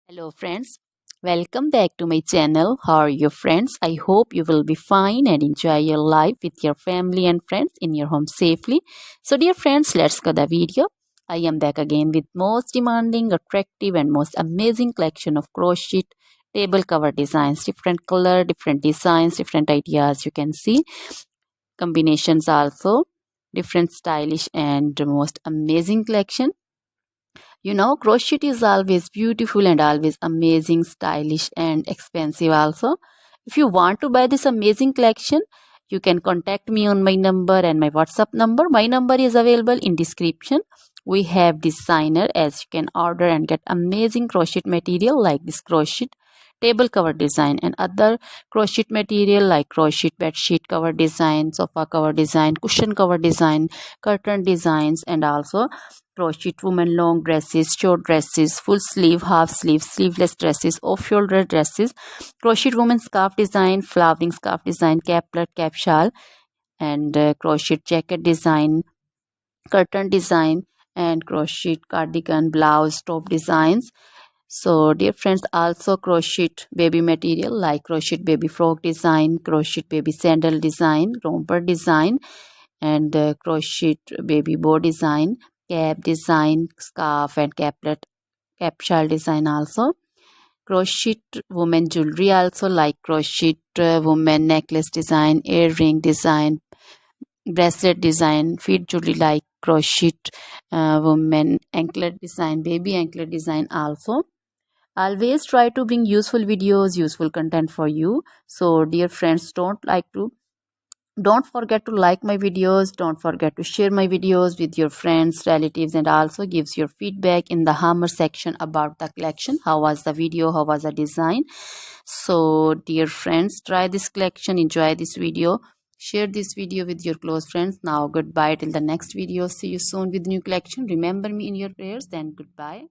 Hello friends, welcome back to my channel. How are you friends? I hope you will be fine and enjoy your life with your family and friends in your home safely. So dear friends, let's go the video. I am back again with most demanding, attractive and most amazing collection of crochet table cover designs. Different color, different designs, different ideas you can see. Combinations also. Different stylish and most amazing collection. Crochet is always beautiful and always amazing, stylish and expensive also. If you want to buy this amazing collection, you can contact me on my number and my WhatsApp number. My number is available in description. We have designer as you can order and get amazing crochet material like this crochet table cover design and other crochet material like crochet bed sheet cover design, sofa cover design, cushion cover design, curtain designs, and also crochet women long dresses, short dresses, full sleeve, half sleeve, sleeveless dresses, off shoulder dresses, crochet woman scarf design, flowering scarf design, caplet, cap shawl, and crochet jacket design, curtain design, and crochet cardigan, blouse, top designs. So dear friends, also crochet baby material like crochet baby frock design, crochet baby sandal design, romper design, and crochet baby bow design, cap design, scarf and caplet, cap shawl design also. Crochet woman jewelry also like crochet woman necklace design, earring design, bracelet design, feet jewelry like crochet woman anklet design, baby anklet design also. Always try to bring useful videos, useful content for you. So dear friends, don't forget to like my videos, don't forget to share my videos with your friends, relatives, and also gives your feedback in the hammer section about the collection. How was the video, how was the design? So dear friends, try this collection, enjoy this video, share this video with your close friends. Now goodbye till the next video. See you soon with new collection. Remember me in your prayers. Then goodbye.